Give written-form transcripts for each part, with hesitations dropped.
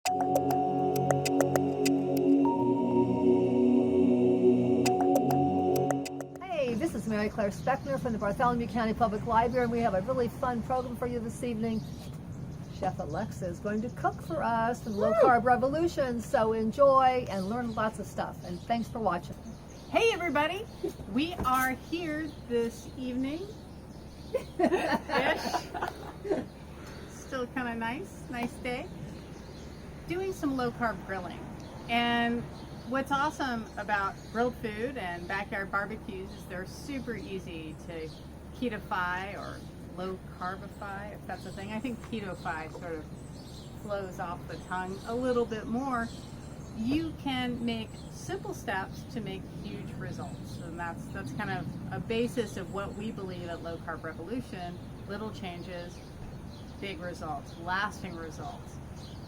Hey, this is Mary Claire Speckner from the Bartholomew County Public Library, and we have a really fun program for you this evening. Chef Alexa is going to cook for us from Low Carb Revolution, so enjoy and learn lots of stuff. And thanks for watching. Hey everybody, we are here this evening. Ish. Still kind of nice day. Doing some low carb grilling. And what's awesome about grilled food and backyard barbecues is they're super easy to keto-fy or low carbify, if that's a thing. I think keto-fy sort of flows off the tongue a little bit more. You can make simple steps to make huge results, and that's kind of a basis of what we believe at Low Carb Revolution. Little changes, big results, lasting results.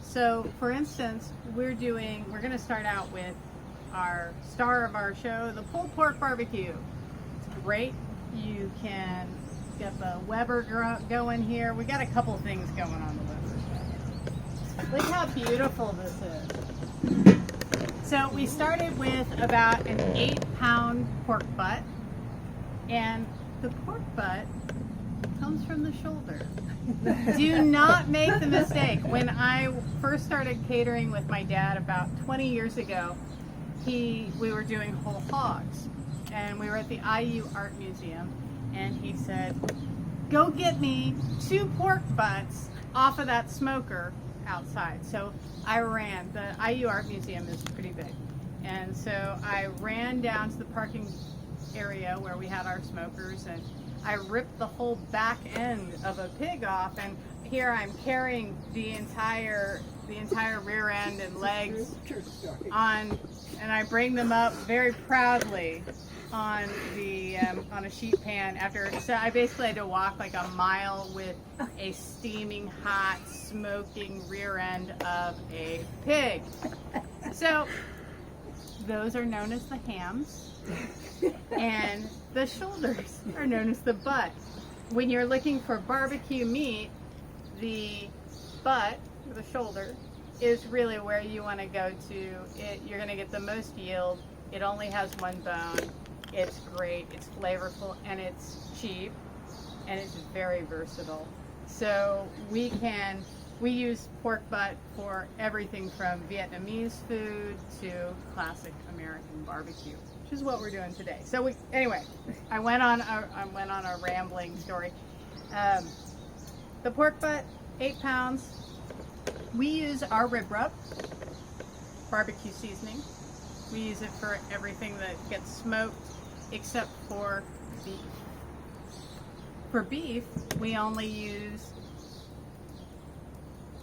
So for instance, we're going to start out with our star of our show, the pulled pork barbecue. It's great. You can get the Weber going here. We got a couple things going on the Weber. Look how beautiful this is. So we started with about an 8-pound pork butt, and the pork butt comes from the shoulder. Do not make the mistake. When I first started catering with my dad about 20 years ago, we were doing whole hogs, and we were at the IU Art Museum, and he said, go get me 2 pork butts off of that smoker outside. So I ran. The IU Art Museum is pretty big, and so I ran down to the parking area where we had our smokers, and I ripped the whole back end of a pig off, and here I'm carrying the entire rear end and legs on, and I bring them up very proudly on a sheet pan so I basically had to walk like a mile with a steaming hot smoking rear end of a pig. So those are known as the hams, and the shoulders are known as the butt. When you're looking for barbecue meat, the butt, or the shoulder, is really where you want to go to. You're going to get the most yield. It only has 1 bone. It's great, it's flavorful, and it's cheap, and it's very versatile. So we use pork butt for everything from Vietnamese food to classic American barbecue, which is what we're doing today. So anyway, I went on a rambling story. The pork butt, 8 pounds. We use our rib rub, barbecue seasoning. We use it for everything that gets smoked except for beef. For beef, we only use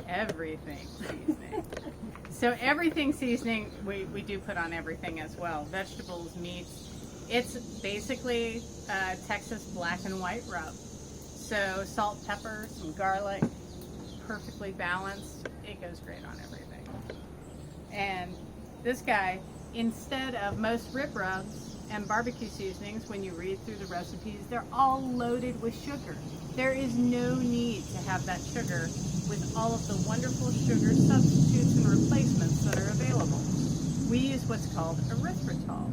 everything seasoning. So everything seasoning, we do put on everything as well. Vegetables, meats. It's basically Texas black and white rub. So salt, pepper, some garlic, perfectly balanced. It goes great on everything. And this guy, instead of most rib rubs and barbecue seasonings, when you read through the recipes, they're all loaded with sugar. There is no need to have that sugar with all of the wonderful sugar substitutes and replacements that are available. We use what's called erythritol.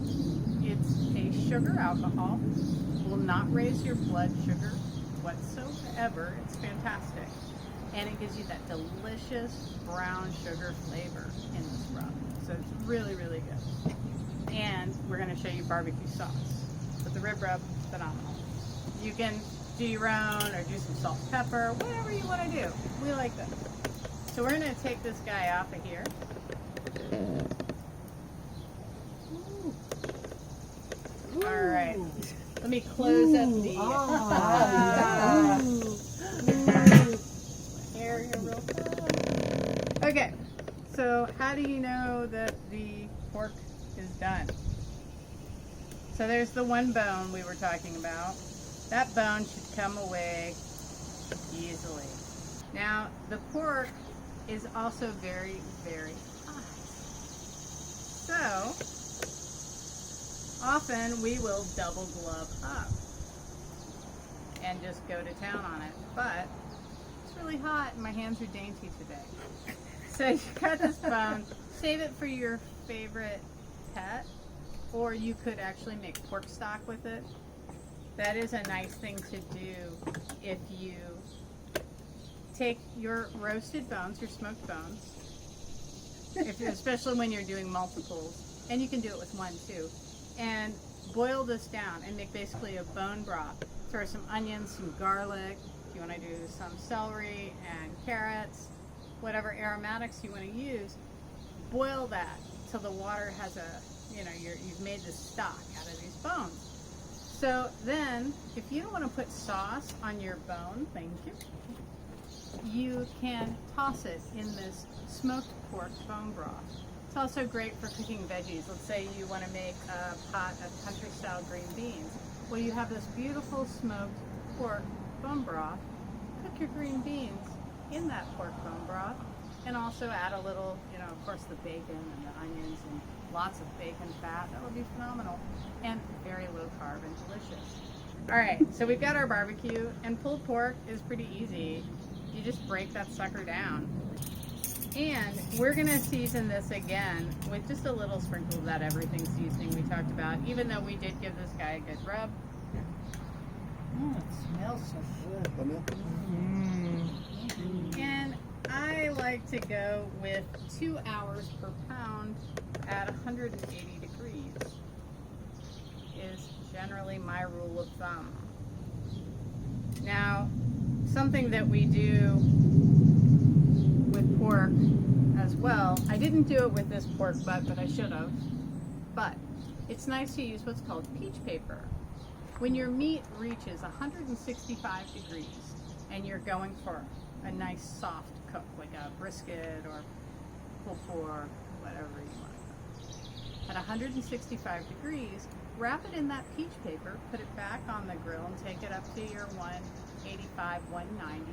It's a sugar alcohol. Will not raise your blood sugar whatsoever. It's fantastic. And it gives you that delicious brown sugar flavor in this rub. So it's really, really good. And we're going to show you barbecue sauce. But the rib rub, phenomenal. You can do your own or do some salt and pepper, whatever you want to do. We like that. So we're going to take this guy off of here. Ooh. All right. Let me close up the hair here real quick. Okay. So how do you know that the pork is done? So there's the 1 bone we were talking about. That bone should come away easily. Now the pork is also very, very hot. So often we will double glove up and just go to town on it. But it's really hot and my hands are dainty today. So you got this bone. Save it for your favorite pet, or you could actually make pork stock with it. That is a nice thing to do if you take your roasted bones, your smoked bones, especially when you're doing multiples, and you can do it with one too, and boil this down and make basically a bone broth. Throw some onions, some garlic, if you want to do some celery and carrots, whatever aromatics you want to use. Boil that till the water has you've made the stock out of these bones. So then, if you don't want to put sauce on your bone, thank you, you can toss it in this smoked pork bone broth. It's also great for cooking veggies. Let's say you want to make a pot of country-style green beans. Well, you have this beautiful smoked pork bone broth. Cook your green beans in that pork bone broth, and also add a little, of course, the bacon and the onions and lots of bacon fat. That would be phenomenal, and very low carb and delicious. All right, so we've got our barbecue, and pulled pork is pretty easy. You just break that sucker down. And we're gonna season this again with just a little sprinkle of that everything seasoning we talked about, even though we did give this guy a good rub. It smells so good. And I like to go with 2 hours per pound at 180 degrees is generally my rule of thumb. Now, something that we do with pork as well, I didn't do it with this pork butt, but I should have, but it's nice to use what's called peach paper. When your meat reaches 165 degrees and you're going for a nice soft cook, like a brisket or pulled pork, whatever you want to cook, at 165 degrees, wrap it in that peach paper, put it back on the grill, and take it up to your 185, 190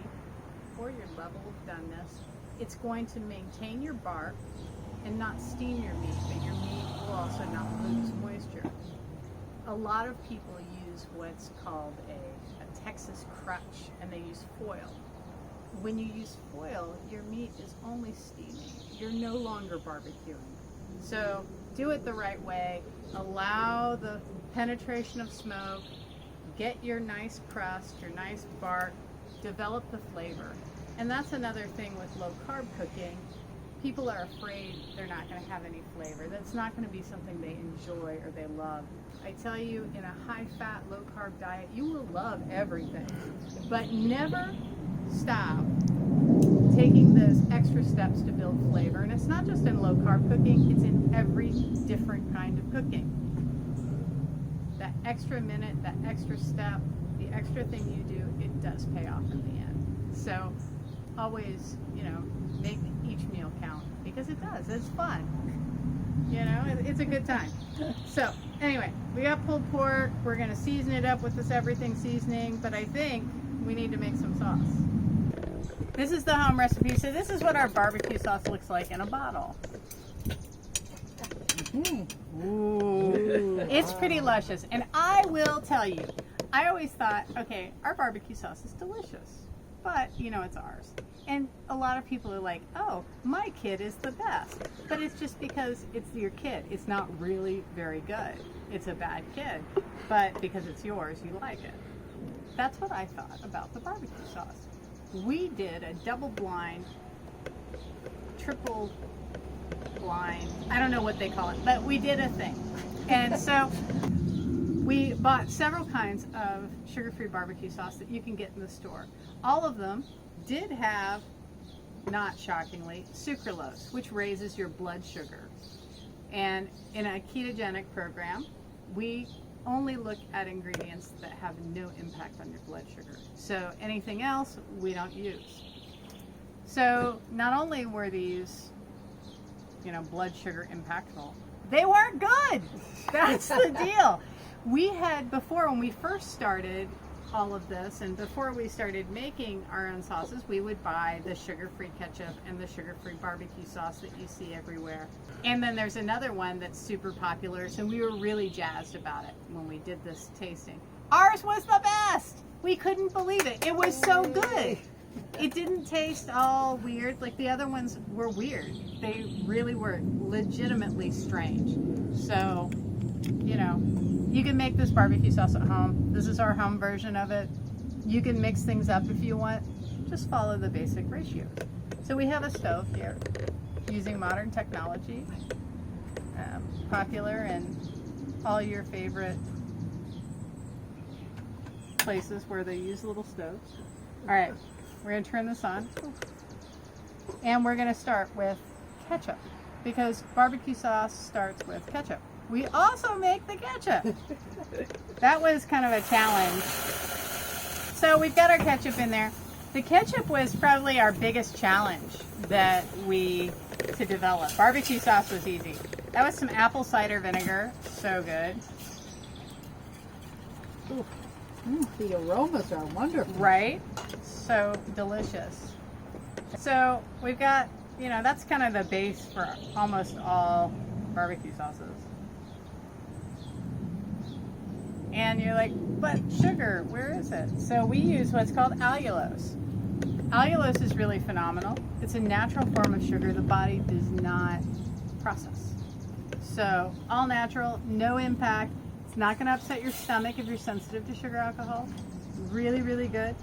for your level of doneness. It's going to maintain your bark and not steam your meat, but your meat will also not lose moisture. A lot of people use what's called a Texas crutch, and they use foil. When you use foil, your meat is only steaming. You're no longer barbecuing. So do it the right way. Allow the penetration of smoke. Get your nice crust, your nice bark. Develop the flavor. And that's another thing with low carb cooking. People are afraid they're not going to have any flavor. That's not going to be something they enjoy or they love. I tell you, in a high-fat, low-carb diet, you will love everything. But never stop taking those extra steps to build flavor. And it's not just in low-carb cooking, it's in every different kind of cooking. That extra minute, that extra step, the extra thing you do, it does pay off in the end. So always, make each meal count, because it does. It's fun. It's a good time. So anyway, we got pulled pork. We're going to season it up with this everything seasoning, but I think we need to make some sauce. This is the home recipe. So this is what our barbecue sauce looks like in a bottle. Ooh. It's pretty luscious. And I will tell you, I always thought, okay, our barbecue sauce is delicious, but it's ours. And a lot of people are like, oh, my kid is the best. But it's just because it's your kid. It's not really very good. It's a bad kid. But because it's yours, you like it. That's what I thought about the barbecue sauce. We did a double blind, triple blind, I don't know what they call it, but we did a thing. And so we bought several kinds of sugar-free barbecue sauce that you can get in the store. All of them did have, not shockingly, sucralose, which raises your blood sugar. And in a ketogenic program, we only look at ingredients that have no impact on your blood sugar. So anything else, we don't use. So not only were these, blood sugar impactful, they weren't good. That's the deal. We had, before, when we first started all of this, and before we started making our own sauces, we would buy the sugar-free ketchup and the sugar-free barbecue sauce that you see everywhere. And then there's another one that's super popular, so we were really jazzed about it when we did this tasting. Ours was the best! We couldn't believe it. It was so good. It didn't taste all weird. Like the other ones were weird. They really were legitimately strange. So, you know, you can make this barbecue sauce at home. This is our home version of it. You can mix things up if you want. Just follow the basic ratio. So we have a stove here using modern technology, popular in all your favorite places where they use little stoves. All right, we're gonna turn this on, and we're gonna start with ketchup because barbecue sauce starts with ketchup. We also make the ketchup. That was kind of a challenge. So we've got our ketchup in there. The ketchup was probably our biggest challenge to develop. Barbecue sauce was easy. That was some apple cider vinegar, so good. The aromas are wonderful. Right? So delicious. So we've got, you know, that's kind of the base for almost all barbecue sauces. And you're like, but sugar, where is it? So we use what's called allulose. Allulose is really phenomenal. It's a natural form of sugar the body does not process. So all natural, no impact. It's not going to upset your stomach if you're sensitive to sugar alcohol. Really, really good.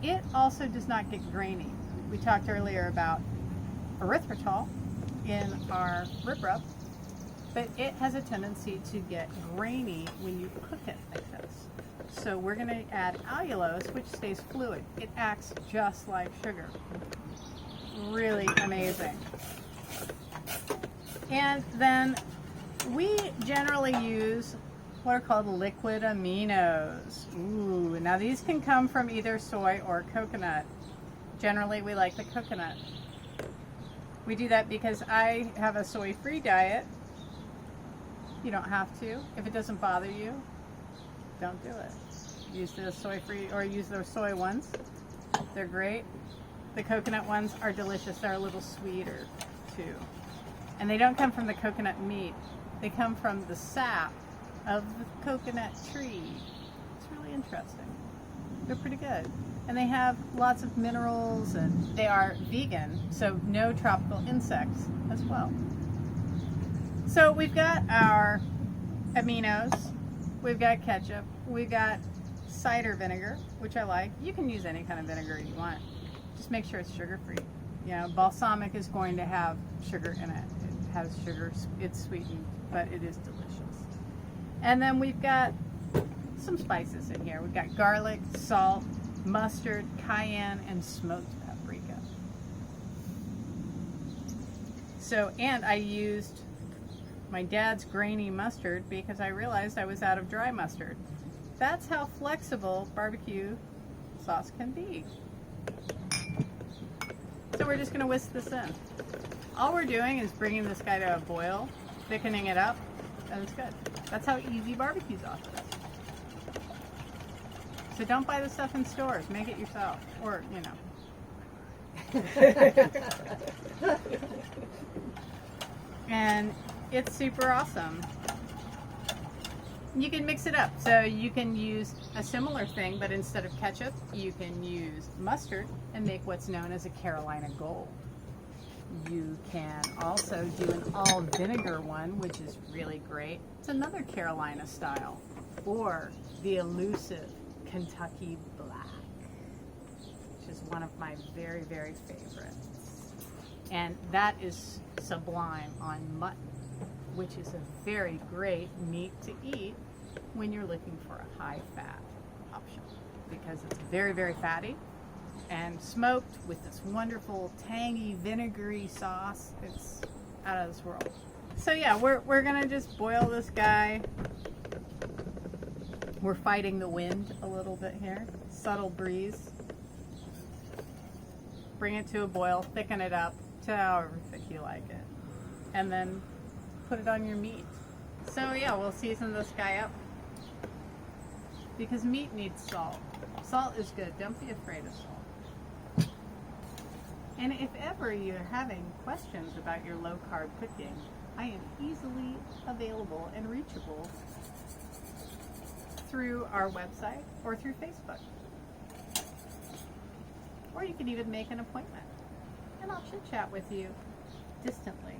It also does not get grainy. We talked earlier about erythritol in our rib rub, but it has a tendency to get grainy when you cook it like this. So we're going to add allulose, which stays fluid. It acts just like sugar. Really amazing. And then we generally use what are called liquid aminos. Ooh, now these can come from either soy or coconut. Generally, we like the coconut. We do that because I have a soy-free diet. You don't have to. If it doesn't bother you, don't do it. Use the soy-free or use the soy ones. They're great. The coconut ones are delicious. They're a little sweeter too. And they don't come from the coconut meat. They come from the sap of the coconut tree. It's really interesting. They're pretty good. And they have lots of minerals, and they are vegan, so no tropical insects as well. So we've got our aminos, we've got ketchup, we've got cider vinegar, which I like. You can use any kind of vinegar you want. Just make sure it's sugar-free. You know, balsamic is going to have sugar in it. It has sugar, it's sweetened, but it is delicious. And then we've got some spices in here. We've got garlic, salt, mustard, cayenne, and smoked paprika. So, and I used my dad's grainy mustard because I realized I was out of dry mustard. That's how flexible barbecue sauce can be. So we're just going to whisk this in. All we're doing is bringing this guy to a boil, thickening it up, and it's good. That's how easy barbecue sauce is. So don't buy the stuff in stores. Make it yourself. Or, you know. And it's super awesome. You can mix it up. So you can use a similar thing, but instead of ketchup, you can use mustard and make what's known as a Carolina Gold. You can also do an all vinegar one, which is really great. It's another Carolina style. Or the elusive Kentucky Black, which is one of my very, very favorites. And that is sublime on mutton, which is a very great meat to eat when you're looking for a high fat option, because it's very, very fatty and smoked with this wonderful tangy vinegary sauce. It's out of this world. So yeah, we're gonna just boil this guy. We're fighting the wind a little bit here. Subtle breeze. Bring it to a boil, thicken it up to however thick you like it. And then put it on your meat. So yeah, we'll season this guy up. Because meat needs salt. Salt is good. Don't be afraid of salt. And if ever you're having questions about your low carb cooking, I am easily available and reachable through our website or through Facebook. or you can even make an appointment. And I'll chit chat with you distantly.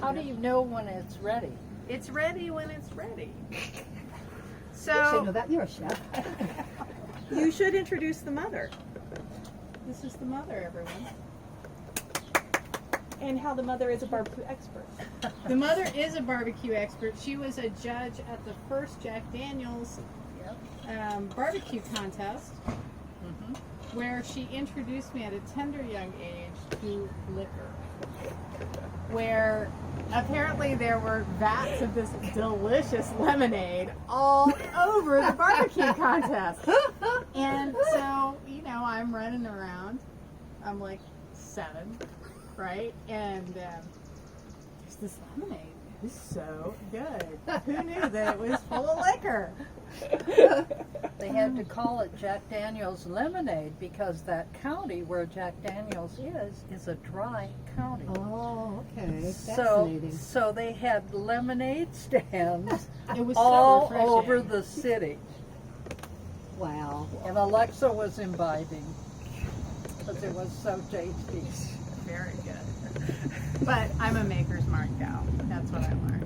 How do you know when it's ready? It's ready when it's ready. You should So know that. You're a chef. You should introduce the mother this is the mother, everyone. and how the mother is a barbecue expert. The mother is a barbecue expert. She was a judge at the first Jack Daniel's barbecue contest, where she introduced me at a tender young age to liquor. Where apparently there were vats of this delicious lemonade all over the barbecue contest. And so, you know, I'm running around. I'm like 7, right? And there's this lemonade. It's so good. Who knew that it was full of liquor? They had to call it Jack Daniel's Lemonade because that county where Jack Daniel's is a dry county. Oh, okay. So, Fascinating. so they had lemonade stands It was so all refreshing. over the city. Wow. And Alexa was imbibing because it was so tasty. Very good. But I'm a maker's mark gal. That's what I learned.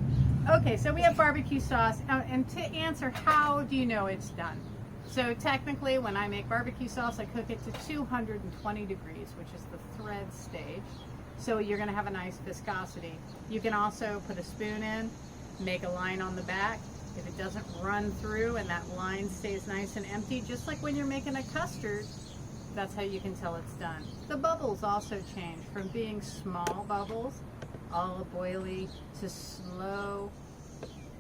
Okay, so we have barbecue sauce. And to answer, how do you know it's done? So technically, when I make barbecue sauce, I cook it to 220 degrees, which is the thread stage. So you're going to have a nice viscosity. You can also put a spoon in, make a line on the back. If it doesn't run through and that line stays nice and empty, just like when you're making a custard, that's how you can tell it's done. The bubbles also change from being small bubbles, olive oily, to slow,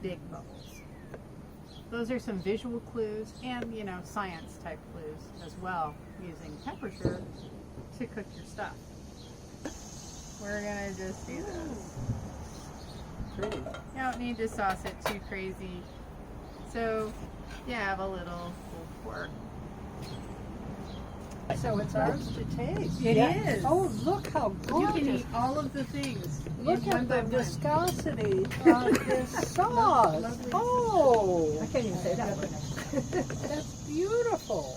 big bubbles. Those are some visual clues and, you know, science type clues as well, using temperature to cook your stuff. We're gonna just do this. Pretty. You don't need to sauce it too crazy. So you have a little quirk. So it's ours to taste. It is. Oh, look how You can gorgeous. eat all of the things. Look one at by the one. viscosity of this sauce. Lovely. Oh, I can't even say that word. that's beautiful.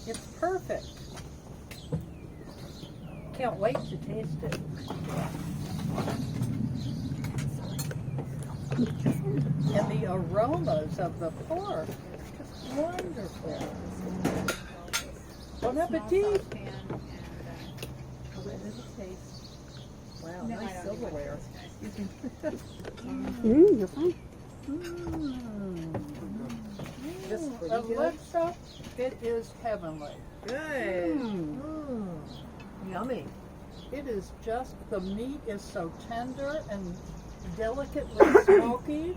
It's perfect. Can't wait to taste it. And the aromas of the pork is just wonderful. Bon Small appetit. saucepan and a little bit of taste. Wow, No, I nice don't need silverware. You're fine. This is pretty good. Alexa, it is heavenly. Good. Yummy. It is just, the meat is so tender and delicately smoky,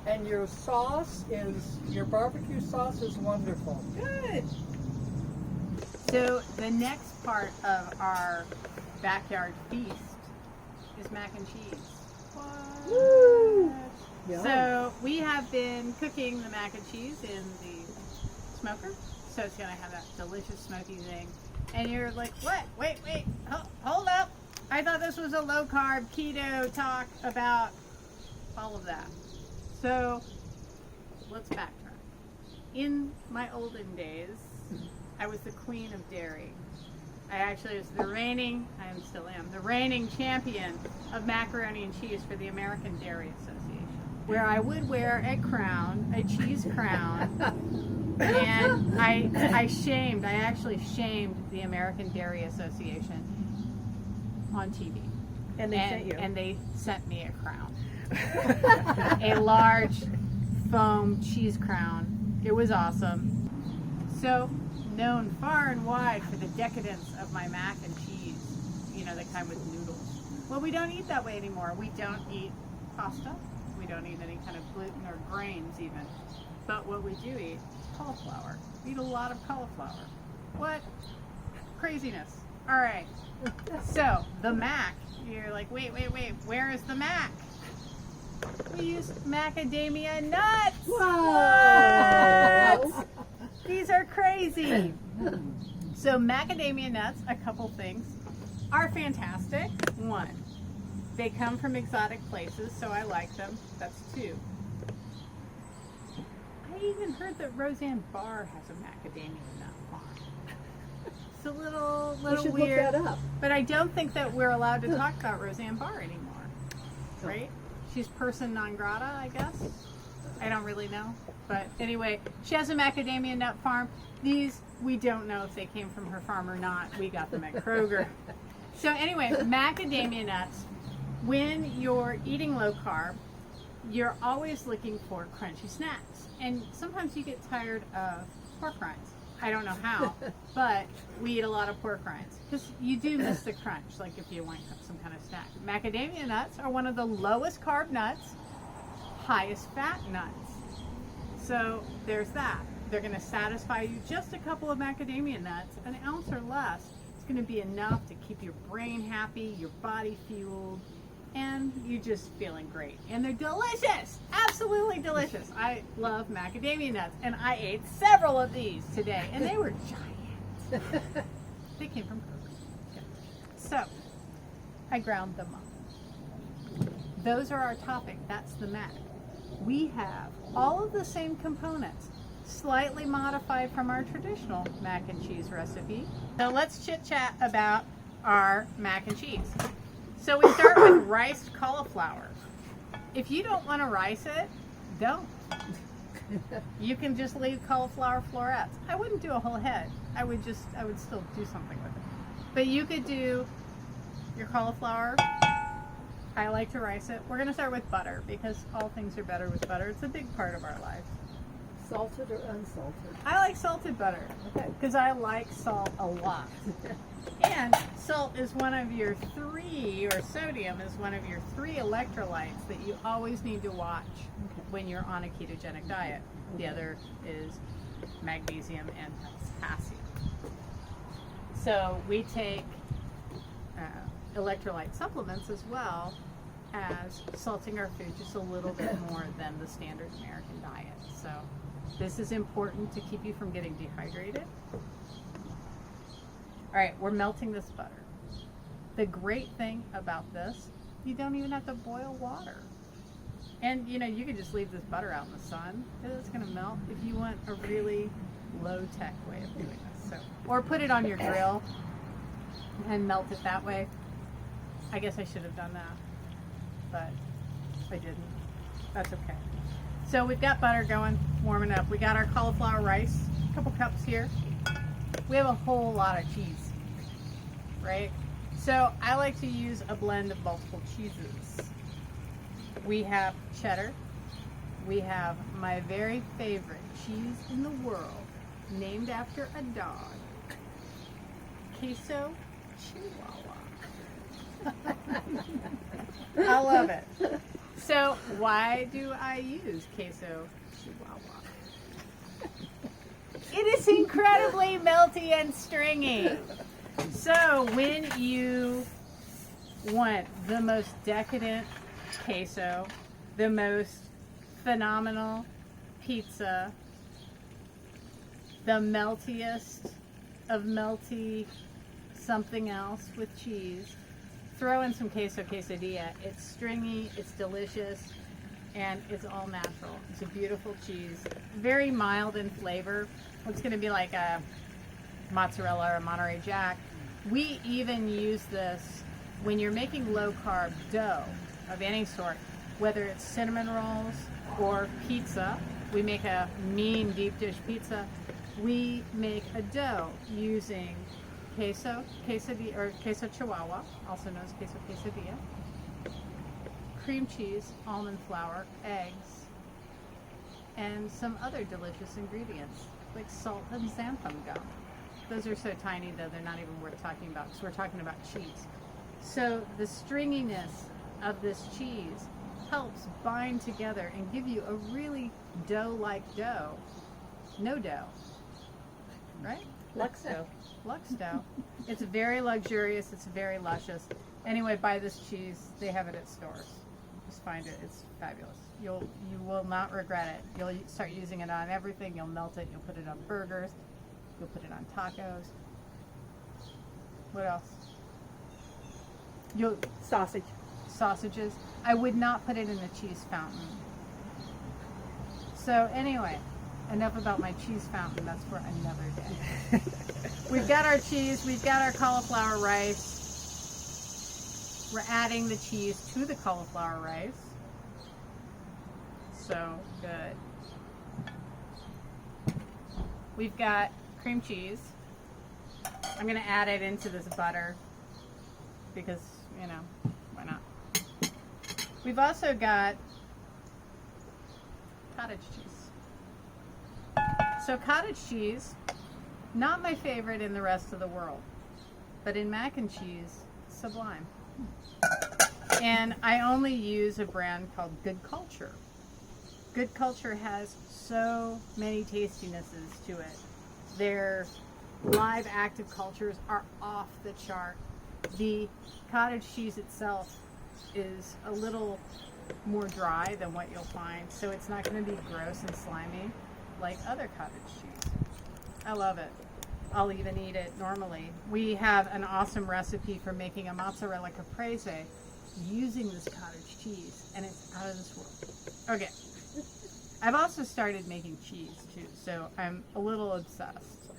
and your sauce is, your barbecue sauce is wonderful. Good. So the next part of our backyard feast is mac and cheese. Woo. Yum. So we have been cooking the mac and cheese in the smoker. So it's going to have that delicious smoky thing. And you're like, what? Wait, hold up. I thought this was a low carb keto talk about all of that. So let's backtrack. In my olden days, I was the queen of dairy. I actually was the reigning, I still am, the reigning champion of macaroni and cheese for the American Dairy Association, where I would wear a crown, a cheese crown, and I actually shamed the American Dairy Association on TV. And they sent you. And they sent me a crown. A large foam cheese crown. It was awesome. So, known far and wide for the decadence of my mac and cheese, you know, the kind with noodles. Well, we don't eat that way anymore. We don't eat pasta. We don't eat any kind of gluten or grains even. But what we do eat is cauliflower. We eat a lot of cauliflower. What? Craziness. All right. So, the mac. You're like, wait, where is the mac? We use macadamia nuts. What? These are crazy. So macadamia nuts, a couple things, are fantastic. 1, they come from exotic places, so I like them. That's 2. I even heard that Roseanne Barr has a macadamia nut It's a little You should weird. look that up. But I don't think that we're allowed to talk about Roseanne Barr anymore, right? She's person non grata, I guess. I don't really know. But anyway, she has a macadamia nut farm. These, we don't know if they came from her farm or not. We got them at Kroger. So anyway, macadamia nuts, when you're eating low carb, you're always looking for crunchy snacks. And sometimes you get tired of pork rinds. I don't know how, but we eat a lot of pork rinds because you do miss the crunch, like if you want some kind of snack. Macadamia nuts are one of the lowest carb nuts, highest fat nuts. So there's that. They're going to satisfy you. Just a couple of macadamia nuts, an ounce or less, it's going to be enough to keep your brain happy, your body fueled, and you're just feeling great. And they're delicious, absolutely delicious. I love macadamia nuts, and I ate several of these today, and they were giant. They came from Kroger. So I ground them up. Those are our topic. That's the mac. We have all of the same components, slightly modified from our traditional mac and cheese recipe. So let's chit chat about our mac and cheese. So we start with riced cauliflower. If you don't want to rice it, don't. You can just leave cauliflower florets. I wouldn't do a whole head. I would still do something with it. But you could do your cauliflower. I like to rice it. We're going to start with butter because all things are better with butter. It's a big part of our lives. Salted or unsalted? I like salted butter because I like salt a lot. And salt is one of your three, or sodium is one of your three electrolytes that you always need to watch when you're on a ketogenic diet. The other is magnesium and potassium. So we take electrolyte supplements as well as salting our food just a little bit more than the standard American diet. So this is important to keep you from getting dehydrated. All right, we're melting this butter. The great thing about this, you don't even have to boil water. And you know, you could just leave this butter out in the sun. It's gonna melt if you want a really low-tech way of doing this. So, or put it on your grill and melt it that way. I guess I should have done that, but I didn't. That's okay. So we've got butter going, warming up. We got our cauliflower rice, a couple cups here. We have a whole lot of cheese, right? So I like to use a blend of multiple cheeses. We have cheddar. We have my very favorite cheese in the world, named after a dog, Queso Chihuahua. I love it. So why do I use Queso Chihuahua? It is incredibly melty and stringy. So when you want the most decadent queso, the most phenomenal pizza, the meltiest of melty something else with cheese, throw in some queso quesadilla. It's stringy, it's delicious, and it's all natural. It's a beautiful cheese, very mild in flavor. It's going to be like a mozzarella or a Monterey Jack. We even use this when you're making low carb dough of any sort, whether it's cinnamon rolls or pizza. We make a mean deep dish pizza. We make a dough using queso quesadilla, or queso chihuahua, also known as queso quesadilla, cream cheese, almond flour, eggs, and some other delicious ingredients like salt and xanthan gum. Those are so tiny though they're not even worth talking about because we're talking about cheese. So the stringiness of this cheese helps bind together and give you a really dough-like dough. No dough, right? Lux dough. Lux dough. It's very luxurious. It's very luscious. Anyway, buy this cheese. They have it at stores. Just find it. It's fabulous. You will not regret it. You'll start using it on everything. You'll melt it. You'll put it on burgers. You'll put it on tacos. What else? Sausage. Sausages. I would not put it in a cheese fountain. So anyway, enough about my cheese fountain. That's for another day. we've got our cheese, we've got our cauliflower rice. We're adding the cheese to the cauliflower rice. So good. We've got cream cheese. I'm going to add it into this butter because, you know, why not? We've also got cottage cheese. So cottage cheese, not my favorite in the rest of the world, but in mac and cheese, sublime. And I only use a brand called Good Culture. Good Culture has so many tastinesses to it. Their live active cultures are off the chart. The cottage cheese itself is a little more dry than what you'll find, so it's not going to be gross and slimy like other cottage cheese. I love it. I'll even eat it normally. We have an awesome recipe for making a mozzarella caprese using this cottage cheese, and it's out of this world. Okay. I've also started making cheese too, so I'm a little obsessed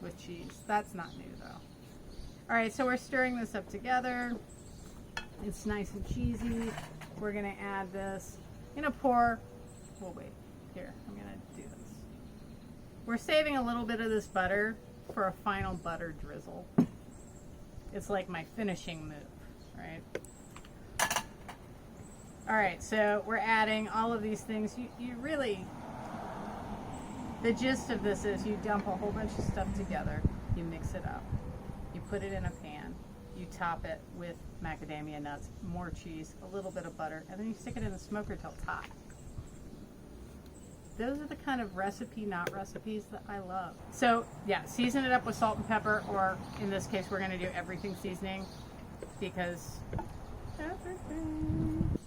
with cheese. That's not new though. All right, so we're stirring this up together. It's nice and cheesy. We're gonna add this. I'm gonna pour, we'll wait. Here, I'm gonna do this. We're saving a little bit of this butter for a final butter drizzle. It's like my finishing move, right? All right, so we're adding all of these things. You really, the gist of this is you dump a whole bunch of stuff together, you mix it up, you put it in a pan, you top it with macadamia nuts, more cheese, a little bit of butter, and then you stick it in the smoker till it's hot. Those are the kind of not recipes that I love. So yeah, season it up with salt and pepper, or in this case, we're gonna do everything seasoning because everything.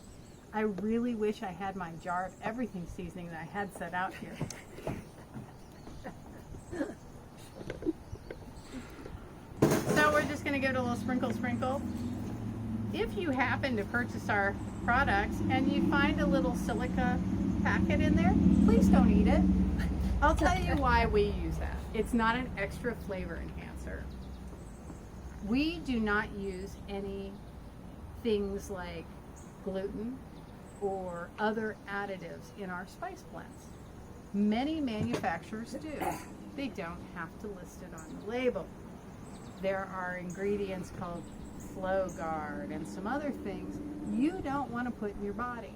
I really wish I had my jar of everything seasoning that I had set out here. So we're just gonna give it a little sprinkle. If you happen to purchase our products and you find a little silica packet in there, please don't eat it. I'll tell you why we use that. It's not an extra flavor enhancer. We do not use any things like gluten or other additives in our spice blends. Many manufacturers do. They don't have to list it on the label. There are ingredients called Flow Guard and some other things you don't want to put in your body.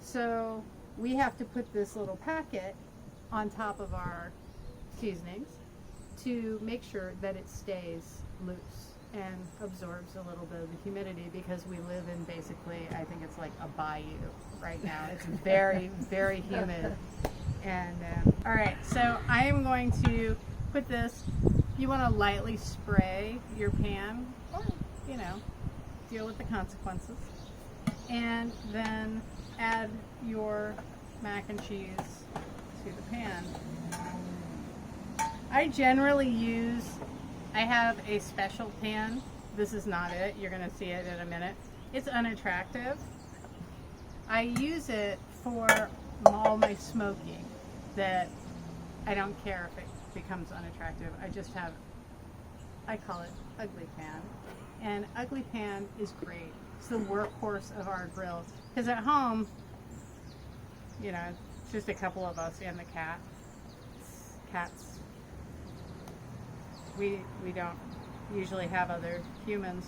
So we have to put this little packet on top of our seasonings to make sure that it stays loose and absorbs a little bit of the humidity, because we live in basically, I think it's like a bayou right now. It's very, very humid. And all right, so I am going to put this, you want to lightly spray your pan, or, you know, deal with the consequences. And then add your mac and cheese to the pan. I generally use, I have a special pan. This is not it. You're going to see it in a minute. It's unattractive. I use it for all my smoking that I don't care if it becomes unattractive. I just have, I call it ugly pan. And ugly pan is great. It's the workhorse of our grill. Because at home, you know, it's just a couple of us and the cats. We don't usually have other humans,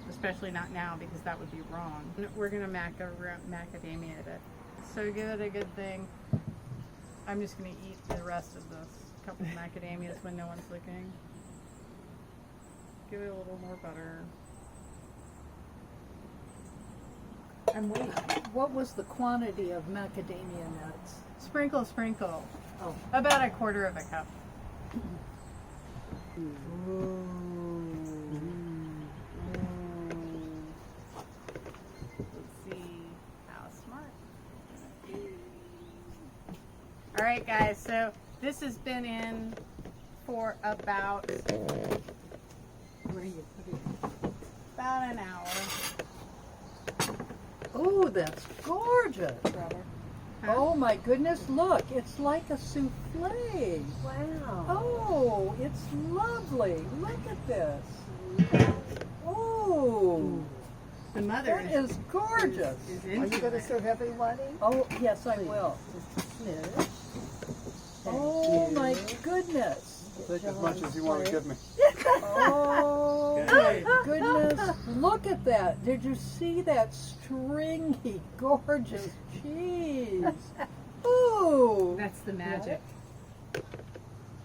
especially not now, because that would be wrong. We're gonna macadamia it. So give it a good thing. I'm just gonna eat the rest of this couple of macadamias when no one's looking. Give it a little more butter. And wait, what was the quantity of macadamia nuts? Sprinkle. Oh. About a quarter of a cup. Let's see how smart. All right, guys, so this has been in for about, Where you put it? about an hour. Oh, that's gorgeous. Huh? Oh my goodness, look, it's like a souffle. Wow. Oh, it's lovely. Look at this. Oh, The mother that is gorgeous. is Are you into going to it. serve everybody? Oh, yes, I will. Just a smidge. Oh Thank my you. goodness. Take as much as you want to give me. Oh my Good. goodness. Look at that. Did you see that stringy, gorgeous cheese? Ooh. That's the magic.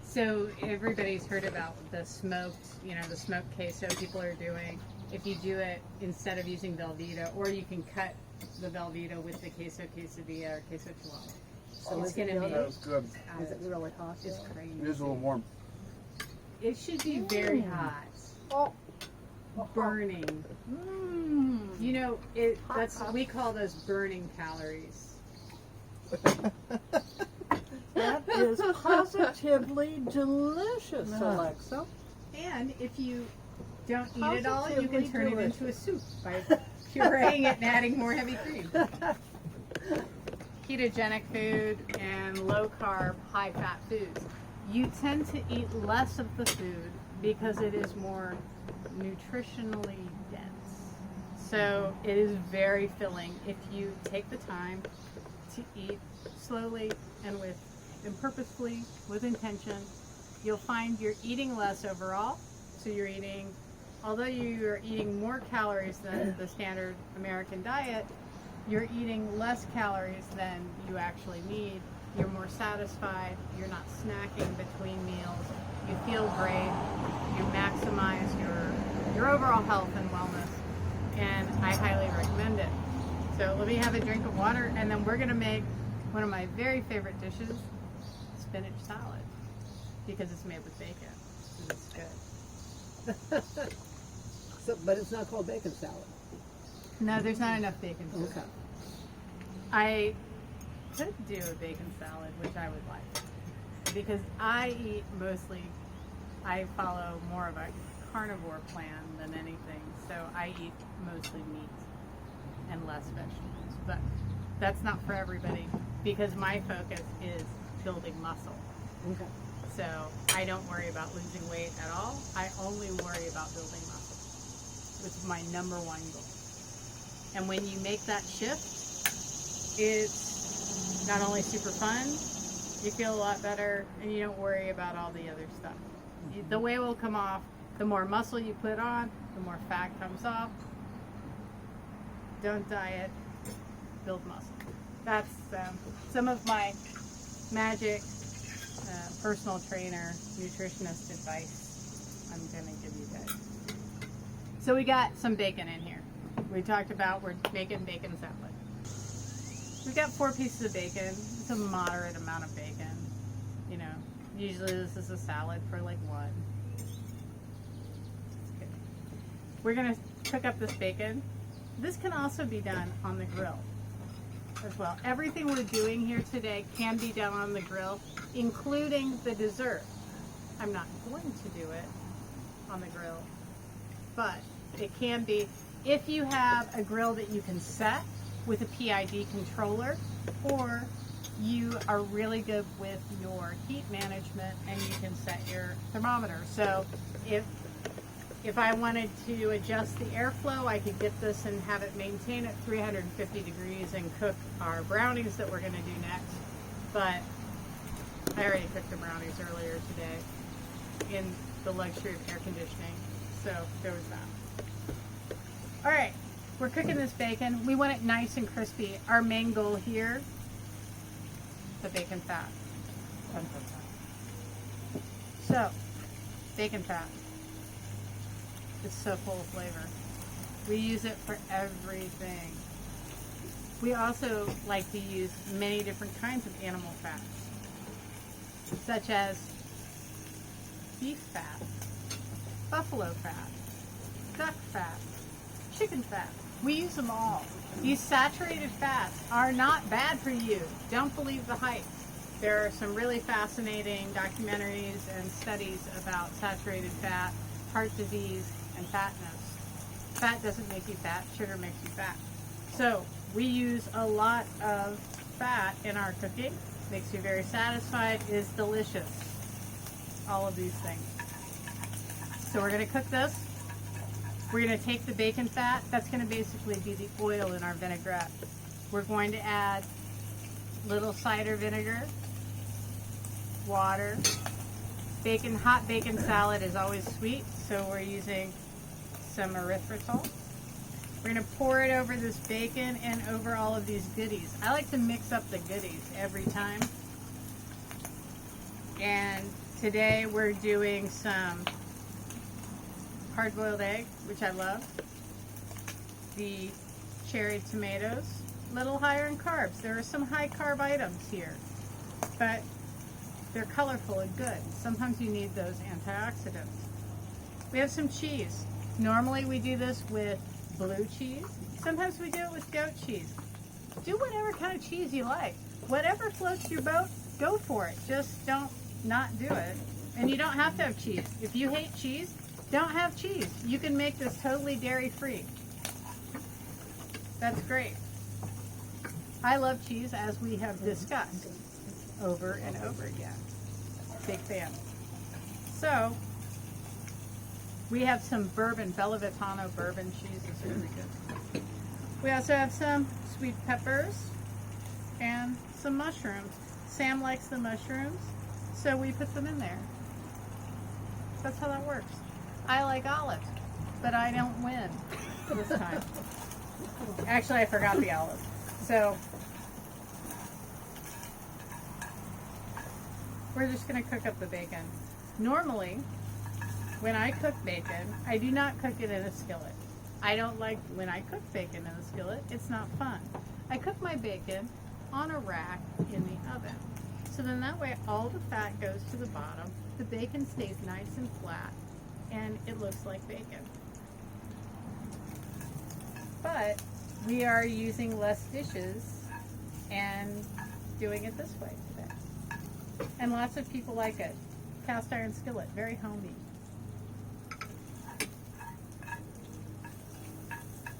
So everybody's heard about the smoked, the smoked queso people are doing. If you do it instead of using Velveeta, or you can cut the Velveeta with the queso quesadilla or queso chihuahua. So It's is it gonna really- That was good. Is it really hot? It's though? crazy. It is a little warm. It should be very hot. Oh. Burning. Mmm. That's we call those burning calories. That is positively delicious, Alexa. And if you don't eat it all, you Positively can turn it delicious. into a soup by pureeing it and adding more heavy cream. Ketogenic food and low carb, high fat foods. You tend to eat less of the food because it is more nutritionally dense. So it is very filling if you take the time to eat slowly and purposefully, with intention. You'll find you're eating less overall. So you're eating, although you're eating more calories than the standard American diet, you're eating less calories than you actually need. You're more satisfied. You're not snacking between meals. You feel great. You maximize your overall health and wellness. And I highly recommend it. So let me have a drink of water, and then we're going to make one of my very favorite dishes, spinach salad, because it's made with bacon. And it's good. So, but it's not called bacon salad. No, there's not enough bacon to it. Okay. I could do a bacon salad, which I would like, because I follow more of a carnivore plan than anything, so I eat mostly meat and less vegetables. But that's not for everybody, because my focus is building muscle. Okay. So I don't worry about losing weight at all. I only worry about building muscle, which is my number one goal. And when you make that shift, it's not only super fun, you feel a lot better, and you don't worry about all the other stuff. The way it will come off, the more muscle you put on, the more fat comes off. Don't diet, build muscle. That's some of my magic personal trainer, nutritionist advice I'm going to give you guys. So we got some bacon in here. We talked about we're making bacon salad. We've got 4 pieces of bacon. It's a moderate amount of bacon. Usually this is a salad for like 1. Okay. We're going to cook up this bacon. This can also be done on the grill as well. Everything we're doing here today can be done on the grill, including the dessert. I'm not going to do it on the grill, but it can be if you have a grill that you can set with a PID controller, or you are really good with your heat management and you can set your thermometer. So if I wanted to adjust the airflow, I could get this and have it maintain at 350 degrees and cook our brownies that we're going to do next. But I already cooked the brownies earlier today in the luxury of air conditioning. So there was that. All right, we're cooking this bacon. We want it nice and crispy. Our main goal here, the bacon fat. So, bacon fat. It's so full of flavor. We use it for everything. We also like to use many different kinds of animal fats, such as beef fat, buffalo fat, duck fat, chicken fat. We use them all. These saturated fats are not bad for you. Don't believe the hype. There are some really fascinating documentaries and studies about saturated fat, heart disease, and fatness. Fat doesn't make you fat, sugar makes you fat. So we use a lot of fat in our cooking. Makes you very satisfied, is delicious. All of these things. So we're going to cook this. We're going to take the bacon fat. That's going to basically be the oil in our vinaigrette. We're going to add little cider vinegar, water. Hot bacon salad is always sweet, so we're using some erythritol. We're going to pour it over this bacon and over all of these goodies. I like to mix up the goodies every time. And today we're doing some hard-boiled egg, which I love. The cherry tomatoes, a little higher in carbs. There are some high-carb items here, but they're colorful and good. Sometimes you need those antioxidants. We have some cheese. Normally we do this with blue cheese. Sometimes we do it with goat cheese. Do whatever kind of cheese you like. Whatever floats your boat, go for it. Just don't not do it. And you don't have to have cheese. If you hate cheese, don't have cheese. You can make this totally dairy-free. That's great. I love cheese, as we have discussed over and over again. Big fan. So, we have some bourbon, Bella Vitano bourbon cheese is really good. We also have some sweet peppers and some mushrooms. Sam likes the mushrooms, so we put them in there. That's how that works. I like olives, but I don't win this time. Actually, I forgot the olives. So, we're just going to cook up the bacon. Normally, when I cook bacon, I do not cook it in a skillet. I don't like when I cook bacon in a skillet. It's not fun. I cook my bacon on a rack in the oven. So then that way all the fat goes to the bottom, the bacon stays nice and flat, and it looks like bacon. But we are using less dishes and doing it this way today. And lots of people like it. Cast iron skillet, very homey.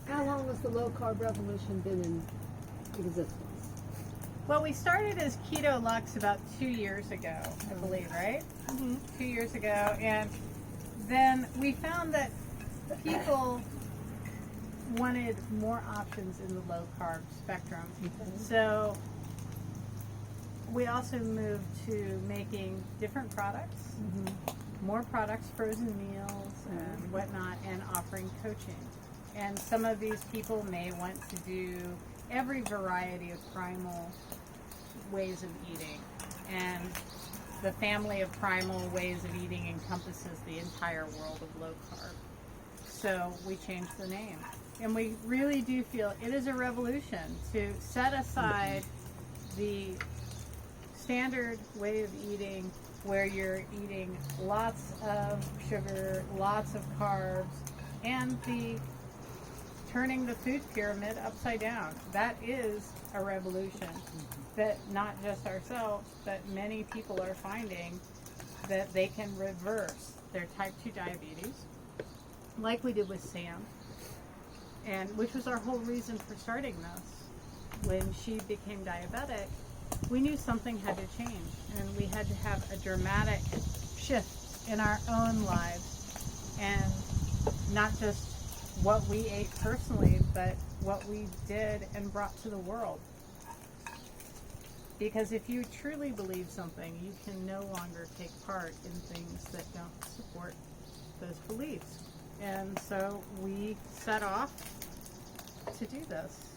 How long has the low carb revolution been in existence? Well, we started as Keto Lux about 2 years ago, I believe, right? 2 years ago, and then we found that people wanted more options in the low carb spectrum. So we also moved to making different products, more products, frozen meals and whatnot, and offering coaching. And some of these people may want to do every variety of primal ways of eating. And the family of primal ways of eating encompasses the entire world of low carb. So we changed the name. And we really do feel it is a revolution to set aside the standard way of eating where you're eating lots of sugar, lots of carbs, and the turning the food pyramid upside down. That is a revolution that not just ourselves, but many people are finding that they can reverse their type 2 diabetes, like we did with Sam, and which was our whole reason for starting this. When she became diabetic, we knew something had to change, and we had to have a dramatic shift in our own lives, and not just what we ate personally, but what we did and brought to the world. Because if you truly believe something, you can no longer take part in things that don't support those beliefs. And so we set off to do this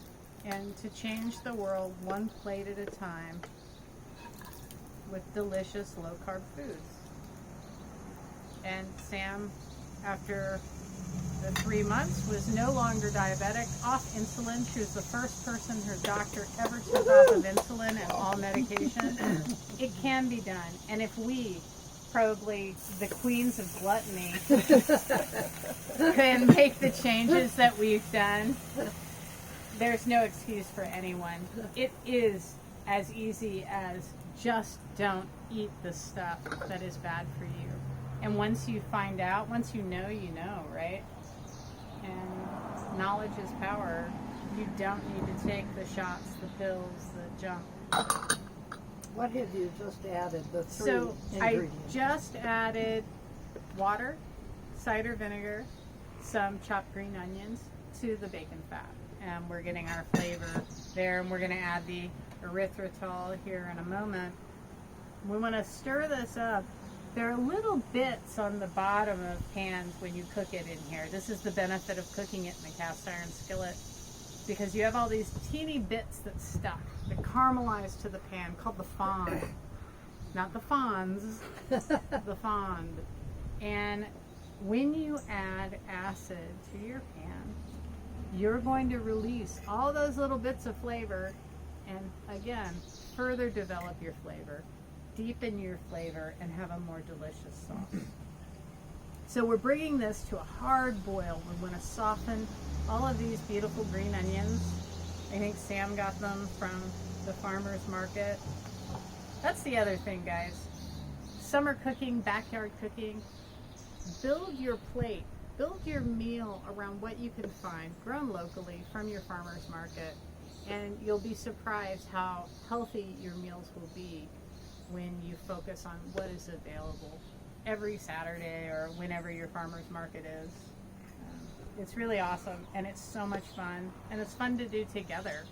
and to change the world one plate at a time with delicious low-carb foods. And Sam, after the 3 months, was no longer diabetic, off insulin. She was the first person her doctor ever took off of insulin and all medication. It can be done. And if we, probably the queens of gluttony, can make the changes that we've done, there's no excuse for anyone. It is as easy as just don't eat the stuff that is bad for you. And once you find out, once you know, right? And knowledge is power. You don't need to take the shots, the pills, the junk. What have you just added? The three So I ingredients. just added water, cider vinegar, some chopped green onions to the bacon fat. And we're getting our flavor there, and we're going to add the erythritol here in a moment. We want to stir this up. There are little bits on the bottom of pans when you cook it in here. This is the benefit of cooking it in the cast iron skillet, because you have all these teeny bits that stuck, that caramelize to the pan, called the fond. Not the fonds, the fond. And when you add acid to your pan, you're going to release all those little bits of flavor and, again, further develop your flavor, deepen your flavor, and have a more delicious sauce. So we're bringing this to a hard boil. We want to soften all of these beautiful green onions. I think Sam got them from the farmer's market. That's the other thing, guys. Summer cooking, backyard cooking. Build your plate. Build your meal around what you can find, grown locally from your farmer's market. And you'll be surprised how healthy your meals will be when you focus on what is available every Saturday or whenever your farmer's market is. It's really awesome, and it's so much fun, and it's fun to do together.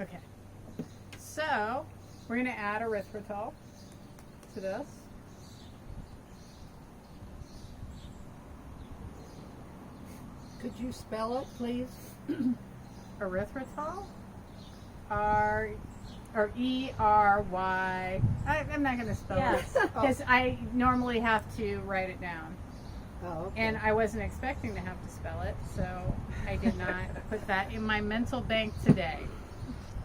Okay, so we're going to add erythritol to this. Could you spell it, please? Erythritol, or E-R-Y. I'm not going to spell Yes. it because I normally have to write it down. Oh, okay. And I wasn't expecting to have to spell it, so I did not put that in my mental bank today.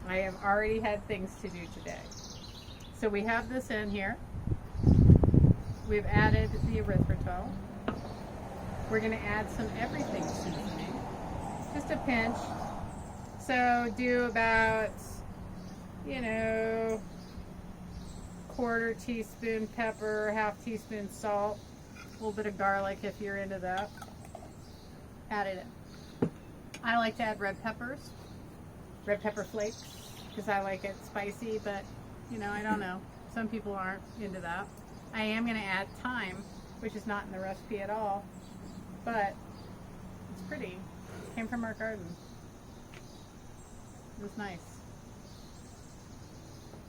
I have already had things to do today. So we have this in here. We've added the erythritol. We're going to add some everything seasoning, just a pinch. So do about, quarter teaspoon pepper, half teaspoon salt, a little bit of garlic if you're into that. Add it in. I like to add red peppers, red pepper flakes, because I like it spicy, but I don't know. Some people aren't into that. I am going to add thyme, which is not in the recipe at all, but it's pretty. It came from our garden. It was nice.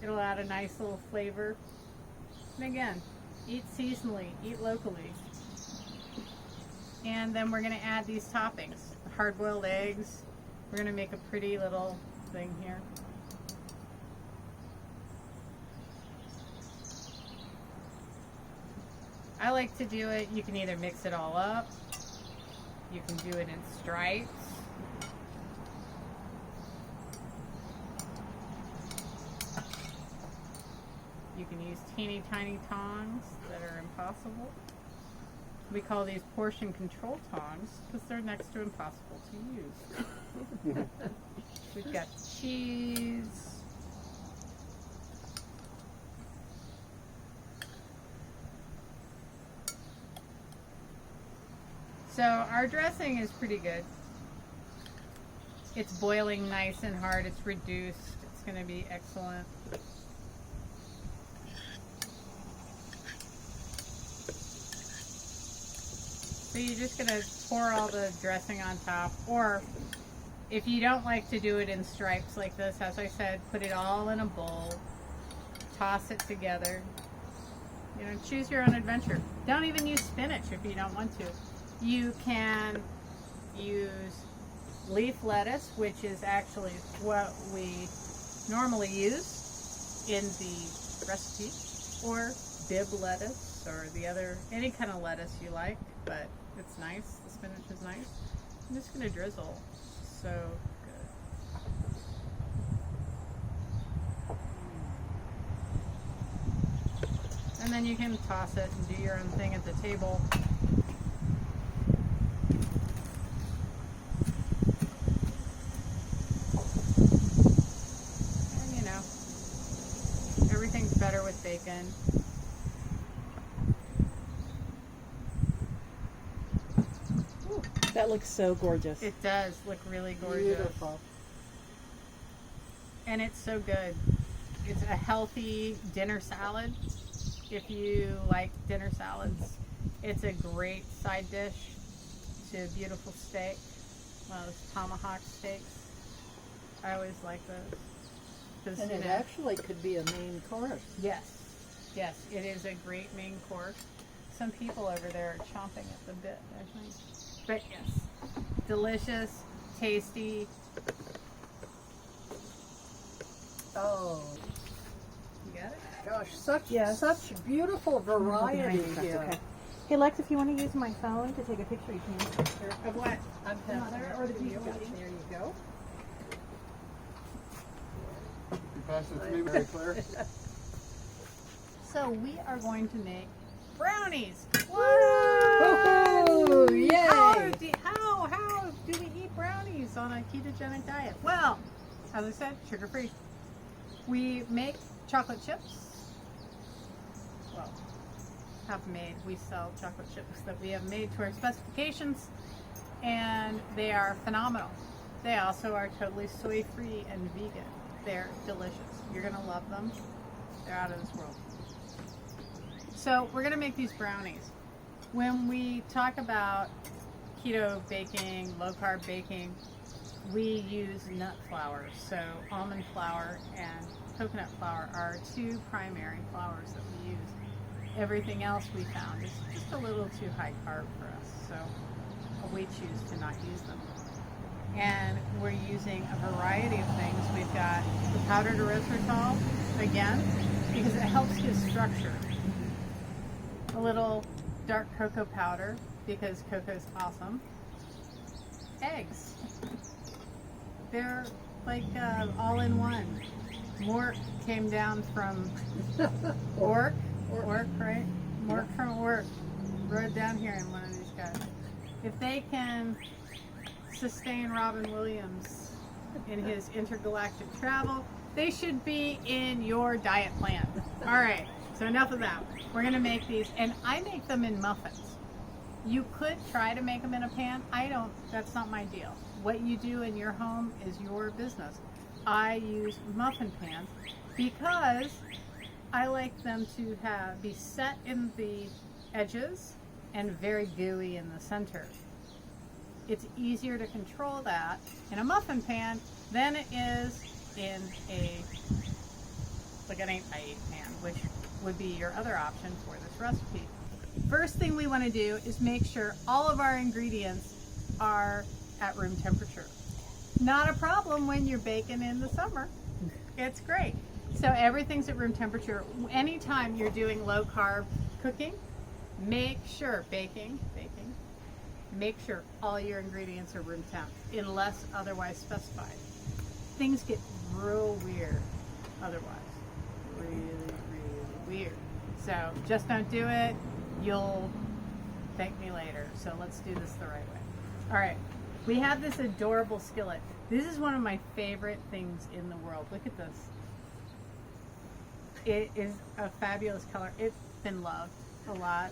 It'll add a nice little flavor. And again, eat seasonally, eat locally. And then we're going to add these toppings. Hard-boiled eggs. We're going to make a pretty little thing here. I like to do it, you can either mix it all up, you can do it in stripes. You can use teeny tiny tongs that are impossible. We call these portion control tongs because they're next to impossible to use. We've got cheese. So our dressing is pretty good. It's boiling nice and hard. It's reduced. It's going to be excellent. So you're just going to pour all the dressing on top, or if you don't like to do it in stripes like this, as I said, put it all in a bowl, toss it together. Choose your own adventure. Don't even use spinach if you don't want to. You can use leaf lettuce, which is actually what we normally use in the recipe, or bib lettuce, or any kind of lettuce you like, but it's nice. The spinach is nice. I'm just going to drizzle. So good. And then you can toss it and do your own thing at the table. Everything's better with bacon. Ooh. That looks so gorgeous. It does look really gorgeous. Beautiful. And it's so good. It's a healthy dinner salad. If you like dinner salads, it's a great side dish to a beautiful steak. One of those tomahawk steaks. I always like those. 'Cause, And you it know, actually could be a main course. yes, yes, it is a great main course. Some people over there are chomping at the bit, I think. But yes, delicious, tasty. Oh, You got it? gosh, such Yes. such beautiful variety That's here. okay. Hey Lex, if you want to use my phone to take a picture, you can. Of what? I'm passing Mother it or the to you. people eating? There you go. You pass it to me, Mary Claire? So we are going to make brownies. Woohoo! Yay! How do we eat brownies on a ketogenic diet? Well, as I said, sugar-free. We make chocolate chips. Well, have made. We sell chocolate chips that we have made to our specifications, and they are phenomenal. They also are totally soy-free and vegan. They're delicious. You're gonna love them. They're out of this world. So we're gonna make these brownies. When we talk about keto baking, low carb baking, we use nut flour. So almond flour and coconut flour are our two primary flours that we use. Everything else we found is just a little too high carb for us, so we choose to not use them. And we're using a variety of things. We've got the powdered erythritol, again, because it helps give structure. A little dark cocoa powder, because cocoa is awesome. Eggs. They're like all-in-one. Mort came down from Orc, right? Mort from Orc rode down here in one of these guys. If they can sustain Robin Williams in his intergalactic travel, they should be in your diet plan. All right, so enough of that. We're gonna make these, and I make them in muffins. You could try to make them in a pan. I don't, that's not my deal. What you do in your home is your business. I use muffin pans because I like them to be set in the edges and very gooey in the center. It's easier to control that in a muffin pan than it is in like an 8x8 pan, which would be your other option for this recipe. First thing we want to do is make sure all of our ingredients are at room temperature. Not a problem when you're baking in the summer. It's great. So everything's at room temperature. Anytime you're doing low carb cooking, make sure, baking, make sure all your ingredients are room temp, unless otherwise specified. Things get real weird otherwise. Really, really weird. So just don't do it. You'll thank me later. So let's do this the right way. All right. We have this adorable skillet. This is one of my favorite things in the world. Look at this. It is a fabulous color. It's been loved a lot,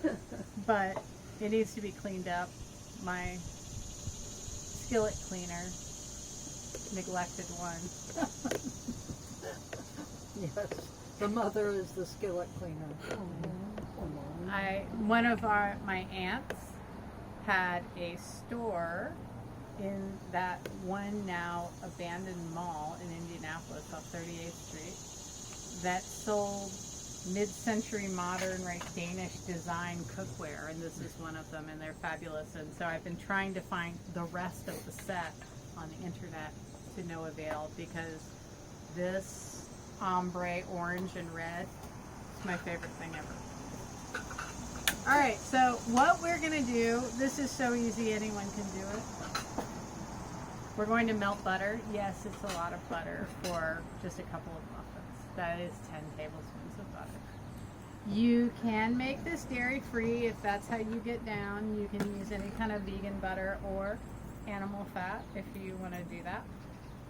but it needs to be cleaned up. My skillet cleaner, neglected one. Yes, the mother is the skillet cleaner. One of my aunts had a store in that one now abandoned mall in Indianapolis off 38th Street that sold mid-century modern, right, Danish design cookware, and this is one of them, and they're fabulous. And so I've been trying to find the rest of the set on the internet to no avail, because this ombre orange and red is my favorite thing ever. All right, so what we're gonna do, this is so easy, anyone can do it. We're going to melt butter. Yes, it's a lot of butter for just a couple of muffins. That is 10 tablespoons of butter. You can make this dairy-free if that's how you get down. You can use any kind of vegan butter or animal fat if you want to do that.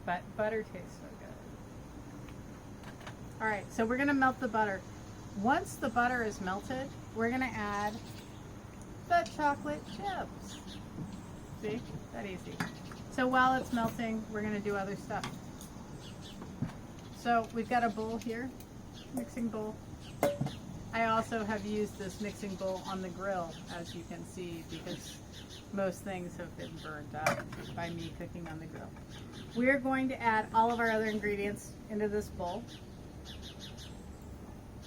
But butter tastes so good. All right, so we're gonna melt the butter. Once the butter is melted, we're gonna add the chocolate chips. See? That easy. So while it's melting, we're going to do other stuff. So we've got a bowl here, mixing bowl. I also have used this mixing bowl on the grill, as you can see, because most things have been burned up by me cooking on the grill. We're going to add all of our other ingredients into this bowl.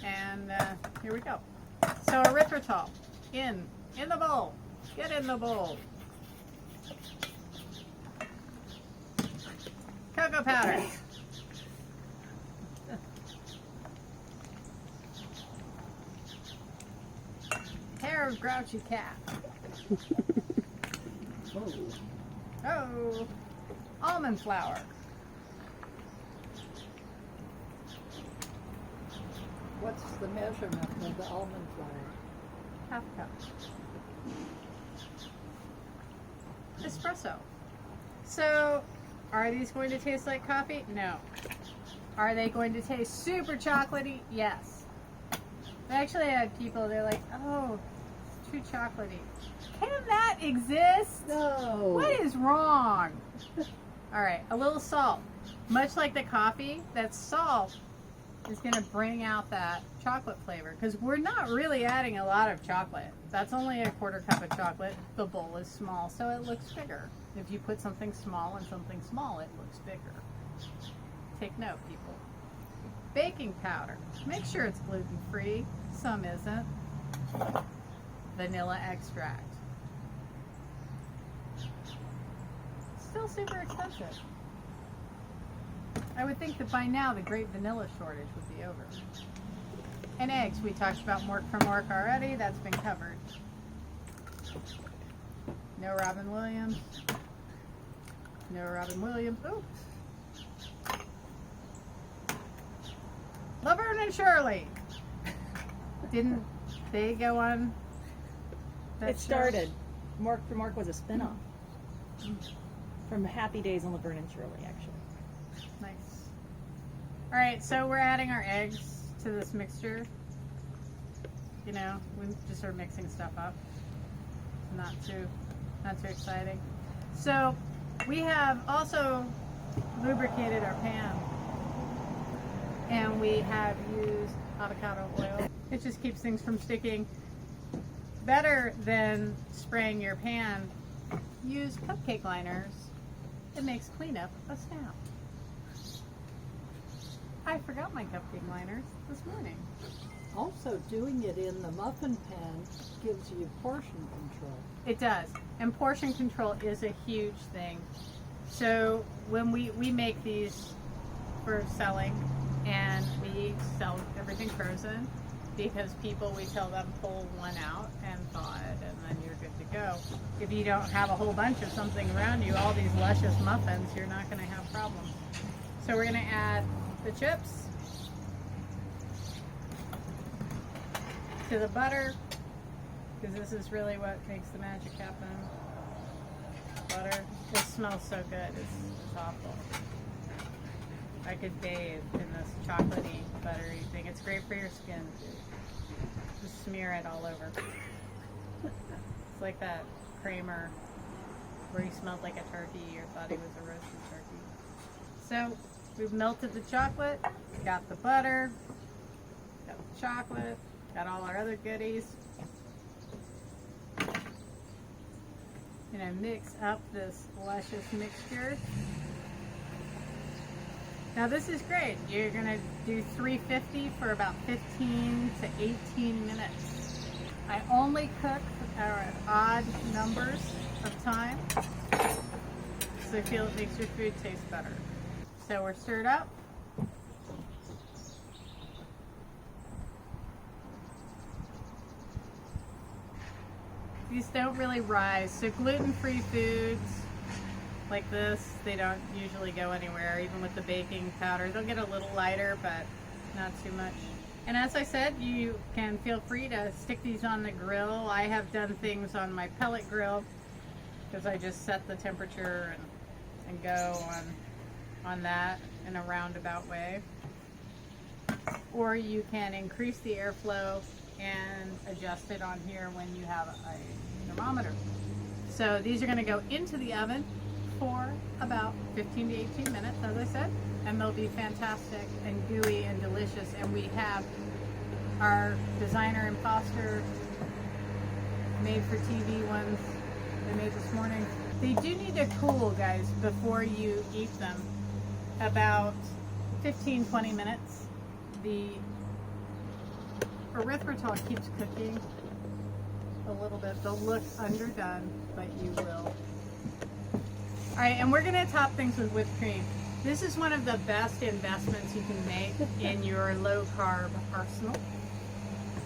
And here we go. So erythritol in the bowl. Get in the bowl. Cocoa powder. Hair of grouchy cat. Oh. Almond flour. What's the measurement of the almond flour? Half cup. Espresso. So, are these going to taste like coffee? No. Are they going to taste super chocolatey? Yes. I actually had people, they're like, oh, it's too chocolatey. Can that exist? No. What is wrong? All right, a little salt. Much like the coffee, that salt is going to bring out that chocolate flavor, because we're not really adding a lot of chocolate. That's only a 1/4 cup of chocolate. The bowl is small, so it looks bigger. If you put something small and something small, it looks bigger. Take note, people. Baking powder. Make sure it's gluten-free. Some isn't. Vanilla extract. Still super expensive. I would think that by now the grape vanilla shortage would be over. And eggs. We talked about Mork from Mork already. That's been covered. No Robin Williams. No Robin Williams. Ooh. Laverne and Shirley. Didn't they go on that It started. Mork for Mork was a spin-off from Happy Days on Laverne and Shirley, actually. Nice. All right, so we're adding our eggs to this mixture. You know, we just are mixing stuff up. Not too exciting. So we have also lubricated our pan, and we have used avocado oil. It just keeps things from sticking. Better than spraying your pan, use cupcake liners. It makes cleanup a snap. I forgot my cupcake liners this morning. Also, doing it in the muffin pan gives you portion control. It does. And portion control is a huge thing. So when we make these for selling, and we sell everything frozen, because people, we tell them pull one out and thaw it, and then you're good to go. If you don't have a whole bunch of something around you, all these luscious muffins, you're not going to have problems. So we're going to add the chips to the butter, because this is really what makes the magic happen. Butter. It smells so good. It's awful. I could bathe in this chocolatey, buttery thing. It's great for your skin, too. Just smear it all over. It's like that Kramer where he smelled like a turkey or thought he was a roasted turkey. So we've melted the chocolate, got the butter, got the chocolate, got all our other goodies. Gonna mix up this luscious mixture. Now this is great. You're gonna do 350 for about 15 to 18 minutes. I only cook at odd numbers of time, so I feel it makes your food taste better. So we're stirred up. These don't really rise. So gluten-free foods like this, they don't usually go anywhere, even with the baking powder. They'll get a little lighter, but not too much. And as I said, you can feel free to stick these on the grill. I have done things on my pellet grill, because I just set the temperature and go on that in a roundabout way. Or you can increase the airflow and adjust it on here when you have a thermometer. So these are going to go into the oven for about 15 to 18 minutes, as I said, and they'll be fantastic and gooey and delicious. And we have our designer imposter made for TV ones they made this morning. They do need to cool, guys, before you eat them. About 15-20 minutes. The erythritol keeps cooking a little bit. They'll look underdone, but you will. All right, and we're gonna top things with whipped cream. This is one of the best investments you can make in your low carb arsenal,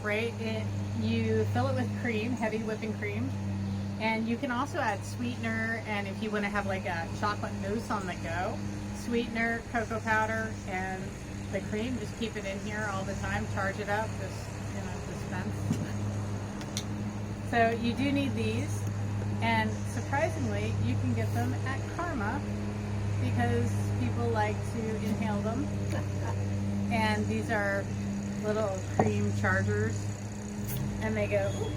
right? You fill it with cream, heavy whipping cream, and you can also add sweetener, and if you wanna have like a chocolate mousse on the go, sweetener, cocoa powder, and the cream, just keep it in here all the time, charge it up, just, dispense. So you do need these, and surprisingly, you can get them at Karma because people like to inhale them. And these are little cream chargers, and they go, oh,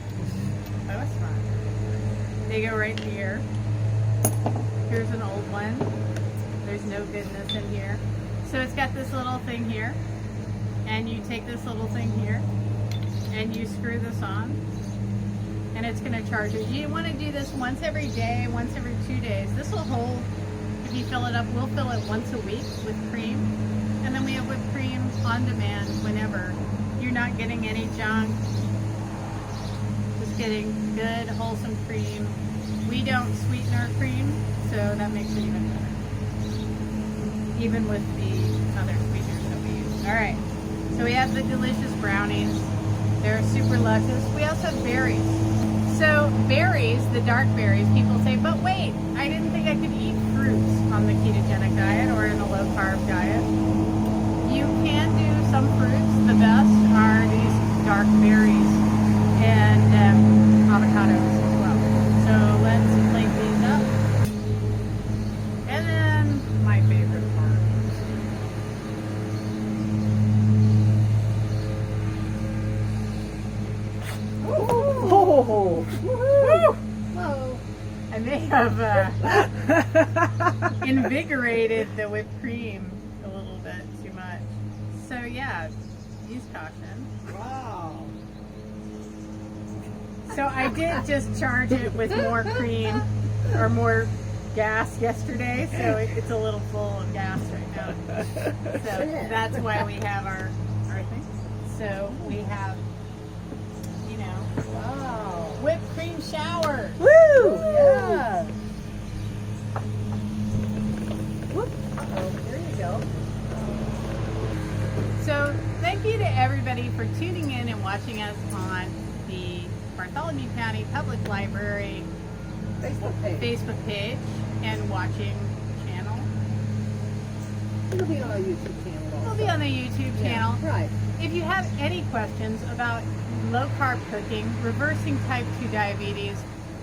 that's fun. They go right here. Here's an old one. There's no goodness in here. So it's got this little thing here, and you take this little thing here, and you screw this on, and it's going to charge it. You want to do this once every day, once every 2 days. This will hold, if you fill it up, we'll fill it once a week with cream, and then we have whipped cream on demand whenever. You're not getting any junk, just getting good, wholesome cream. We don't sweeten our cream, so that makes it even better, even with the other sweeteners that we use. All right, so we have the delicious brownies. They're super luscious. We also have berries. So berries, the dark berries, people say, but wait, I didn't think I could eat fruits on the ketogenic diet or in a low carb diet. You can do some fruits. The best are these dark berries and avocados as well. So let's plate these up. And then my favorite part. Oh, Whoa. I may have invigorated the whipped cream a little bit too much. So yeah, use caution. Wow. So I did just charge it with more cream or more gas yesterday, so it's a little full of gas right now. So that's why we have our thing. So we have, Wow. whipped cream shower. woo! Yeah. Oh, there you go. So thank you to everybody for tuning in and watching us on the Bartholomew County Public Library Facebook page and watching channel. It'll be on our YouTube channel also. We'll be on the YouTube channel. Right. If you have any questions about low carb cooking, reversing type 2 diabetes,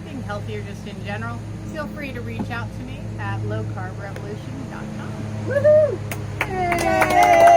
being healthier just in general, feel free to reach out to me at lowcarbrevolution.com. Woohoo! Yay!